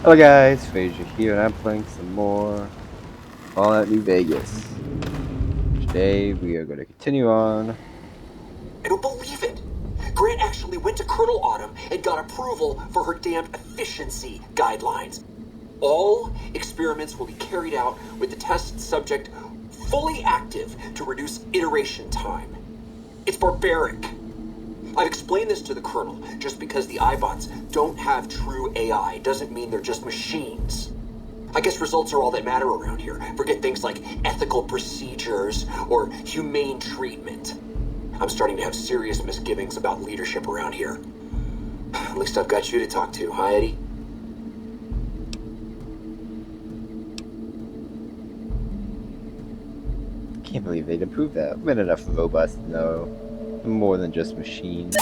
Hello guys, Fraser here, and I'm playing some more Fallout New Vegas. Today we are going to continue on. I don't believe it. Grant actually went to Colonel Autumn and got approval for her damned efficiency guidelines. All experiments will be carried out with the test subject fully active to reduce iteration time. It's barbaric. I've explained this to the Colonel. Just because the iBots don't have true AI doesn't mean they're just machines. I guess results are all that matter around here. Forget things like ethical procedures or humane treatment. I'm starting to have serious misgivings about leadership around here. At least I've got you to talk to, huh, Eddie? Can't believe they'd approve that. I've been enough robots to know more than just machines.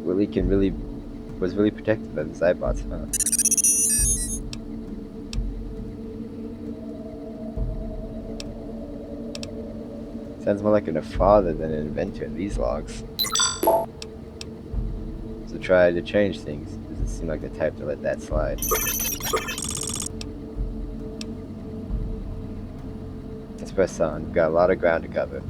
Willie was really protective of his iBots, huh? Sounds more like a father than an inventor in these logs. So try to change things. Doesn't seem like the type to let that slide. Let's press on. We've got a lot of ground to cover.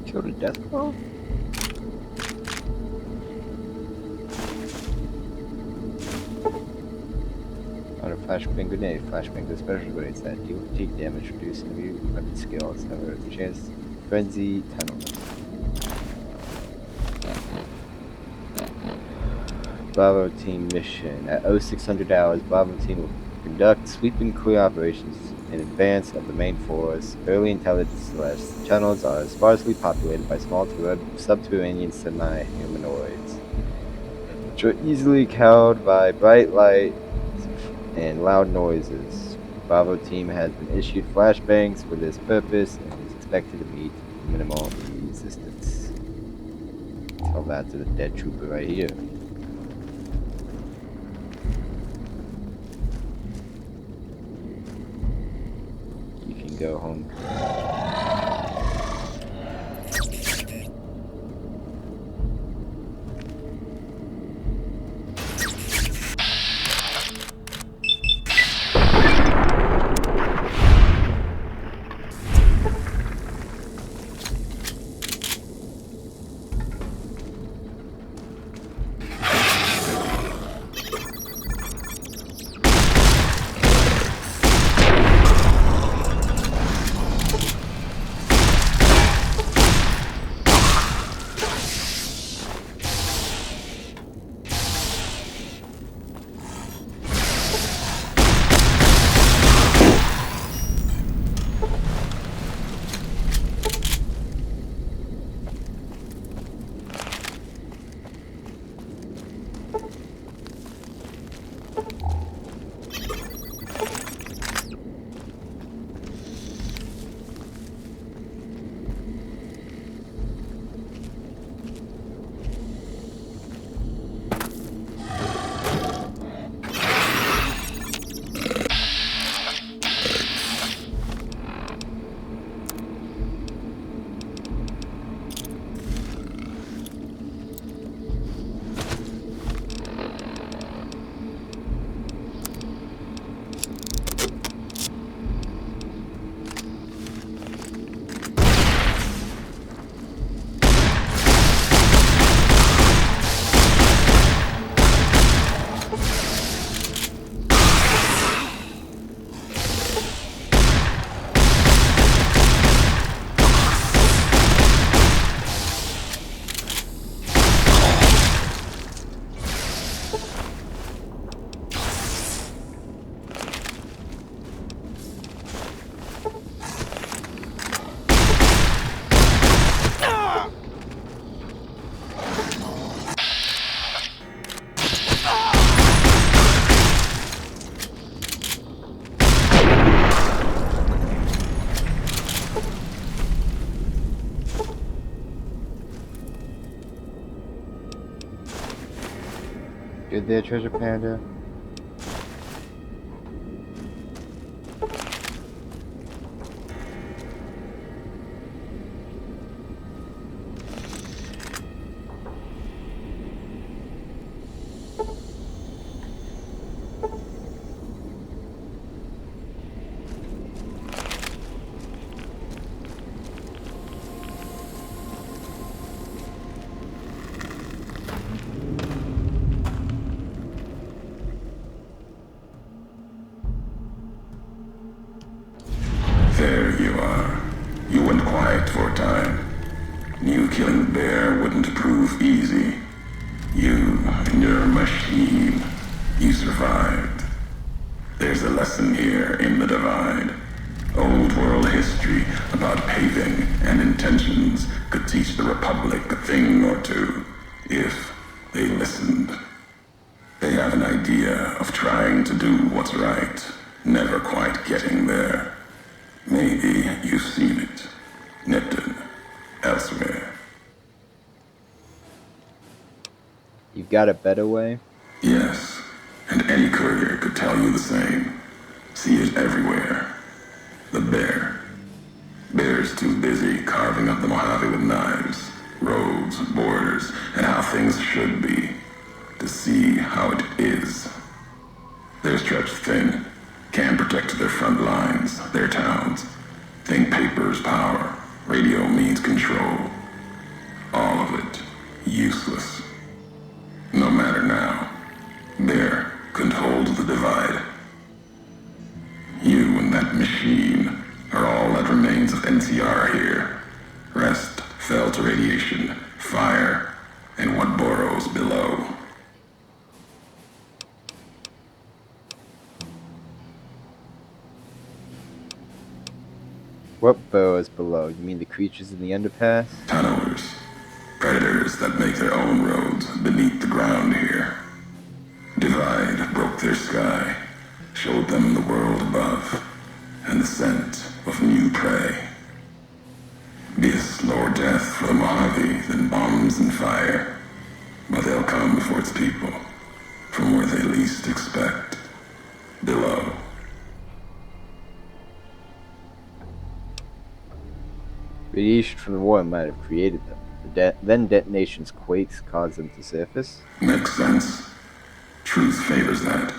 Killed a death claw? On a flashbang grenade. Flashbangs are special grenades that deal fatigue damage, reduce enemy weapon skills, however, the chance frenzy tunnel. Bravo team mission. At 0600 hours, Bravo team will conduct sweeping clear operations in advance of the main force. Early intelligence suggests the tunnels are sparsely populated by small subterranean semi-humanoids, which are easily cowed by bright light and loud noises. Bravo team has been issued flashbangs for this purpose and is expected to meet minimal resistance. Tell that to the dead trooper right here. You can go home. there, Treasure Panda? There you are. You went quiet for a time. Knew killing the bear wouldn't prove easy. You and your machine. You survived. There's a lesson here in the Divide. Old world history about paving and intentions could teach the Republic a thing or two, if they listened. They have an idea of trying to do what's right, never quite getting there. Maybe you've seen it. Nipton. Elsewhere. You've got a better way? Yes. And any courier could tell you the same. See it everywhere. The bear. Bear's too busy carving up the Mojave with knives, roads, borders, and how things should be, to see how it is. They're stretched thin. Can't protect their front lines, their towns. Think paper's power. Radio means control. All of it useless. No matter now. Bear couldn't hold the Divide. You and that machine are all that remains of NCR here. Rest fell to radiation, fire, and what burrows below. What burrows below? You mean the creatures in the underpass? Tunnelers. Predators that make their own roads beneath the ground here. Divide broke their sky, showed them the world above, and the scent of new prey. Be a slower death for the Mojave than bombs and fire, but they'll come for its people, from where they least expect, below. Radiation from the war might have created them. The then detonation's quakes caused them to surface? Makes sense. Truth favors that.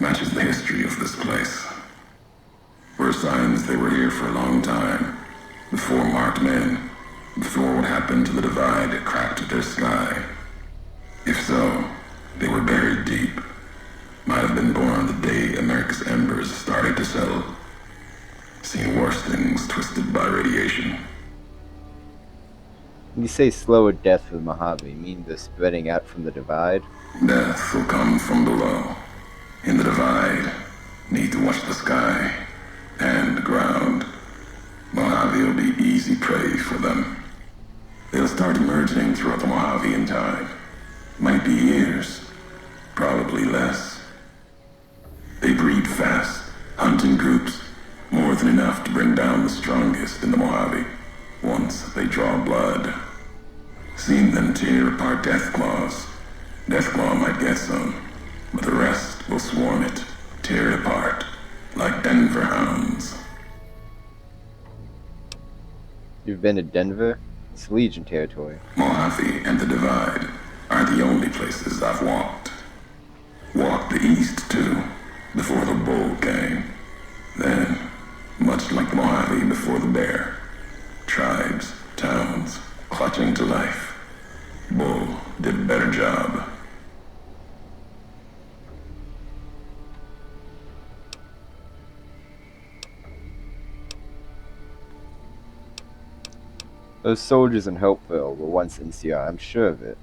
Matches the history of this place. Were signs they were here for a long time. Before marked men. Before what happened to the Divide cracked their sky. If so, they were buried deep. Might have been born the day America's embers started to settle. Seen worse things twisted by radiation. When you say slower death for the Mojave, you mean the spreading out from the Divide? Death will come from below. In the Divide, need to watch the sky and the ground. Mojave will be easy prey for them. They'll start emerging throughout the Mojave in time. Might be years, probably less. They breed fast, hunt in groups, more than enough to bring down the strongest in the Mojave, once they draw blood. Seen them tear apart Deathclaws. Deathclaw might get some, but the rest will swarm it, tear it apart, like Denver hounds. You've been to Denver? It's Legion territory. Mojave and the Divide are the only places I've walked. Walked the east, too, before the bull came. Then, much like the Mojave before the bear, tribes, towns, clutching to life. Bull did a better job. Those soldiers in Hopeville were once NCR, I'm sure of it.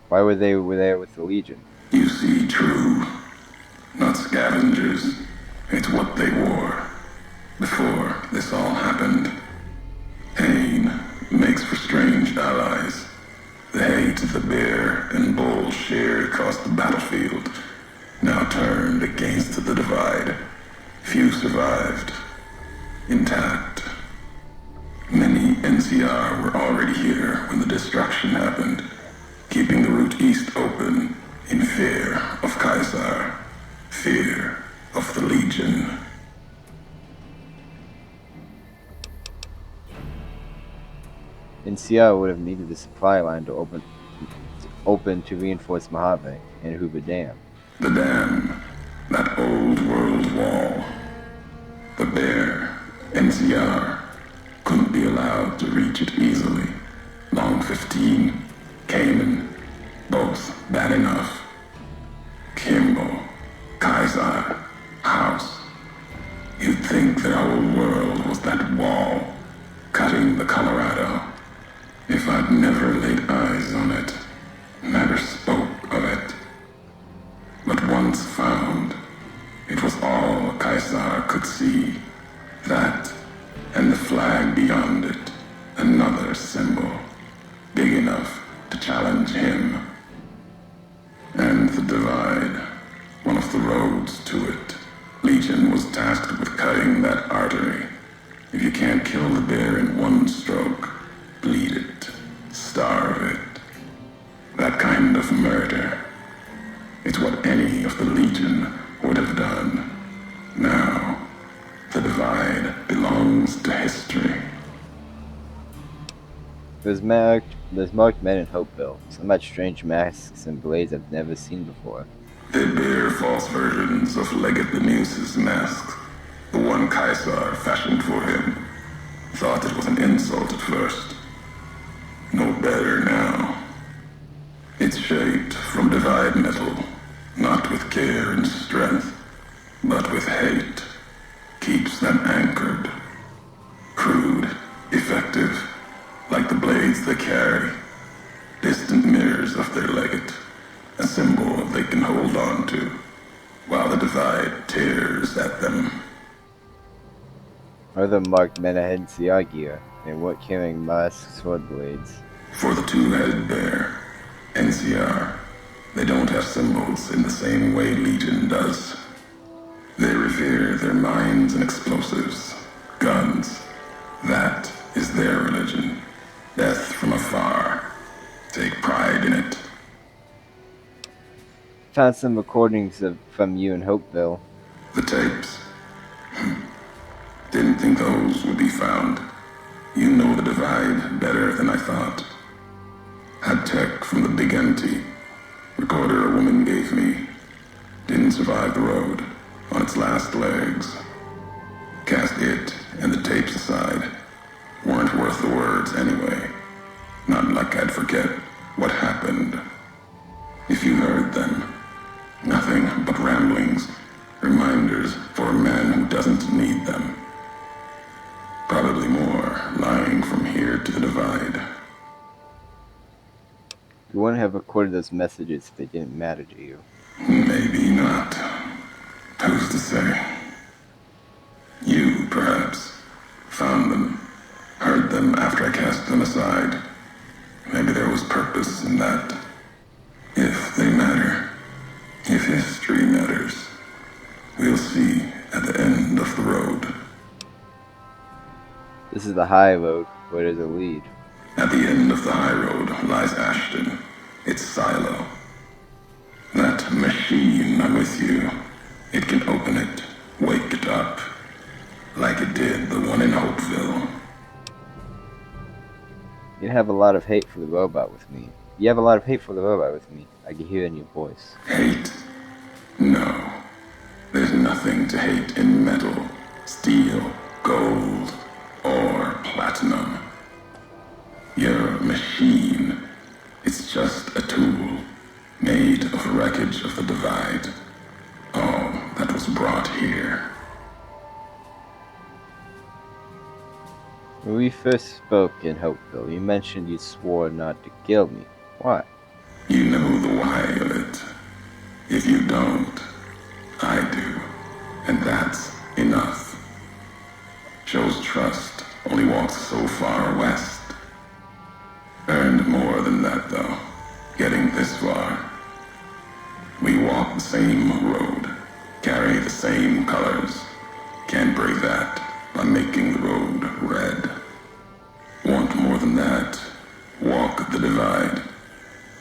Why were they there with the Legion? You see, true. Not scavengers. It's what they wore. Before this all happened. Pain makes for strange allies. The hate the bear and bull shared across the battlefield now turned against the Divide. Few survived. Intact. Many NCR were already here when the destruction happened, keeping the route east open in fear of Caesar, fear of the Legion. NCR would have needed a supply line to open to reinforce Mojave and Hoover Dam. The dam, that old world wall. The bear, NCR, couldn't be allowed to reach it easily. Long 15, Cayman, both bad enough. Kimball, Kaiser, House. You'd think their whole world was that wall, cutting the Colorado. If I'd never laid eyes on it, never spoke of it. But once found, it was all Caesar could see. That, and the flag beyond it, another symbol, big enough to challenge him. And the divide, one of the roads to it. Legion was tasked with cutting that artery. If you can't kill the bear in one stroke, bleed it, starve it. That kind of murder. It's what any of the Legion would have done. Now, the divide belongs to history. There's marked men in Hopeville. Some had strange masks and blades I've never seen before. They bear false versions of Legate Benuse's mask. The one Caesar fashioned for him. Thought it was an insult at first. No better now. It's shaped from divide metal, not with care and strength, but with hate. Keeps them anchored. Crude, effective, like the blades they carry. Distant mirrors of their legate, a symbol they can hold on to, while the divide tears at them. Other marked men had NCR gear. They weren't carrying masks, sword blades. For the two-headed bear, NCR, they don't have symbols in the same way Legion does. They revere their mines and explosives, guns. That is their religion. Death from afar. Take pride in it. Found some recordings from you in Hopeville. The tapes. Didn't think those would be found. You know the divide better than I thought. Had tech from the Big Empty. Recorder a woman gave me. Didn't survive the road. On its last legs. Cast it and the tapes aside. Weren't worth the words anyway. Not like I'd forget what happened. If you heard them. Nothing but ramblings. Reminders for a man who doesn't need them. Probably more lying from here to the divide. You wouldn't have recorded those messages if they didn't matter to you. Maybe not. Who's to say? You, perhaps, found them, heard them after I cast them aside. Maybe there was purpose in that. If they matter, if history matters, we'll see at the end of the road. This is the high road. Where does it lead? At the end of the high road lies Ashton, its silo. That machine I'm with you, it can open it, wake it up, like it did the one in Hopeville. You have a lot of hate for the robot with me. You have a lot of hate for the robot with me. I can hear it in your voice. Hate? No. There's nothing to hate in metal, steel, gold, or platinum. You're a machine. It's just a tool, made of wreckage of the divide. All that was brought here. When we first spoke in Hopeville, you mentioned you swore not to kill me. Why? You know the why of it. If you don't, I do. And that's enough. Shows trust only walks so far west. Earned more than that, though. Getting this far. We walk the same road. Carry the same colors. Can't break that by making the road red. Want more than that? Walk the divide.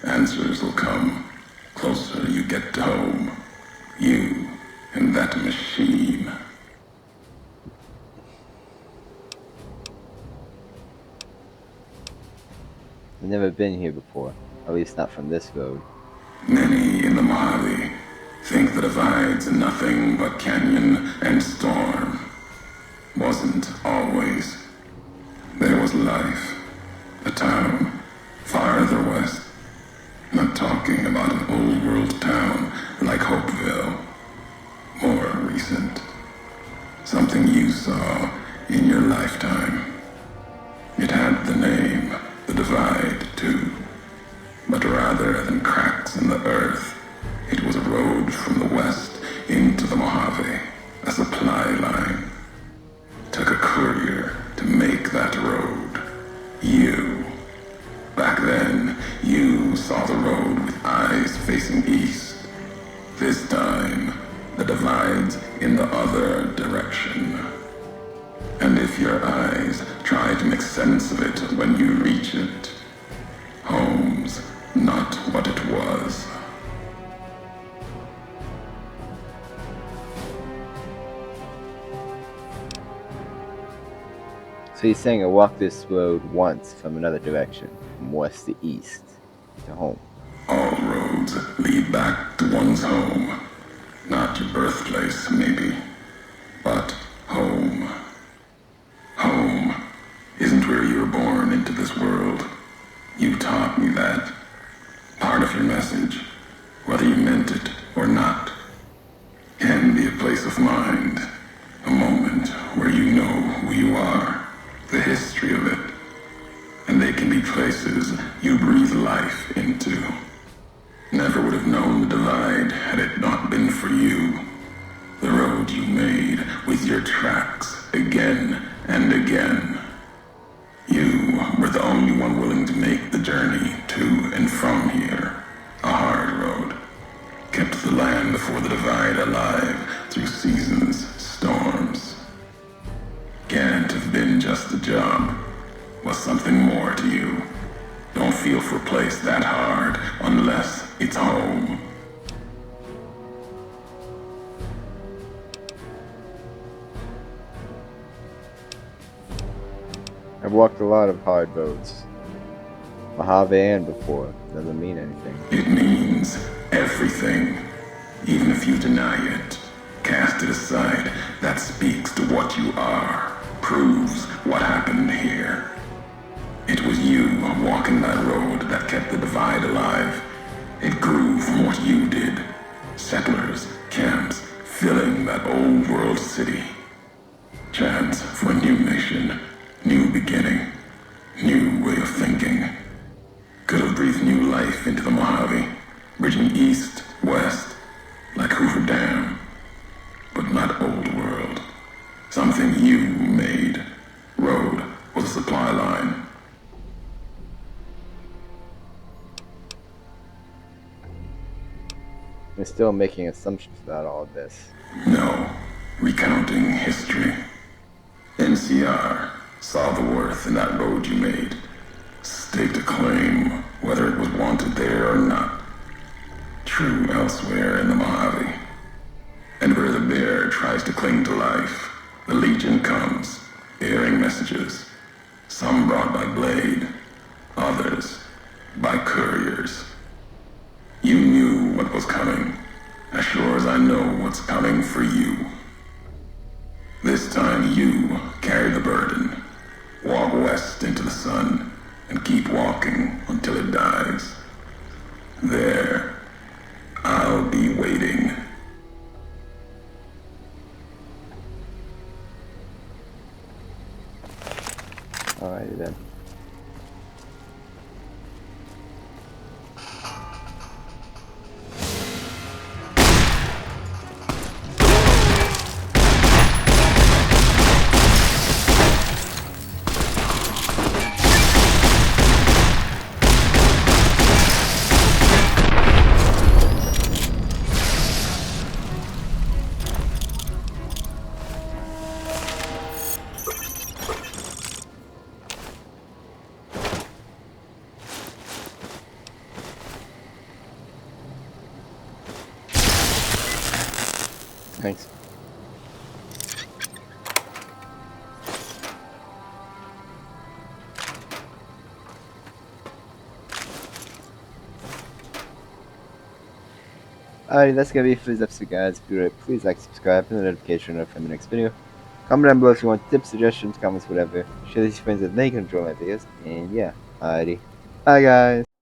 Answers will come. closer you get to home. You and that machine. I've never been here before, at least not from this road. Many in the Mojave think the divide's nothing but canyon and storm. Wasn't always. There was life, a town, farther west. Not talking about an old world town like Hopeville. More recent. Something you saw in your lifetime. It had the name, the Divide, too. But rather than cracks in the earth, it was a road from the west into the Mojave, a supply line. Took a courier to make that road. You. Back then, you saw the road with eyes facing east. This time, the divide's in the other direction. And if your eyes try to make sense of it when you reach it, home's not what it was. So you're saying I walked this road once from another direction, from west to east, to home. All roads lead back to one's home. Not your birthplace, maybe, but home. Home isn't where you were born into this world. You taught me that. Part of your message, whether you meant it or not, can be a place of mind, a moment where you know who you are, the history of it, and they can be places you breathe life into. Never would have known the divide had it not been for you. The road you made with your tracks again and again. You were the only one willing to make the journey to and from here. A hard road. Kept the land before the divide alive through seasons, storms. Can't have been just a job. Was something more to you. Don't feel for a place that hard unless it's home. I've walked a lot of hard roads. Mojave and before. Doesn't mean anything. It means everything. Even if you deny it, cast it aside, that speaks to what you are. Proves what happened here. It was you walking that road that kept the divide alive. It grew from what you did. Settlers, camps, filling that old world city. Chance for a new nation, new beginning, new way of thinking. Could have breathed new life into the Mojave, bridging east, west, like Hoover Dam. But not old world. Something you made. Road was a supply line. We're still making assumptions about all of this. No, recounting history. NCR saw the worth in that road you made. Staked a claim, whether it was wanted there or not. True elsewhere in the Mojave. And where the bear tries to cling to life, the Legion comes, bearing messages. Some brought by blade, others by couriers. You knew what was coming, as sure as I know what's coming for you. This time you carry the burden. Walk west into the sun, and keep walking until it dies. There, I'll be waiting. Alrighty then. Thanks. Alright, that's gonna be it for this episode, guys. If you like, please like, subscribe, and the notification for the next video. Comment down below if you want tips, suggestions, comments, whatever. Share these friends that they can enjoy my videos. And yeah, alrighty. Bye, guys.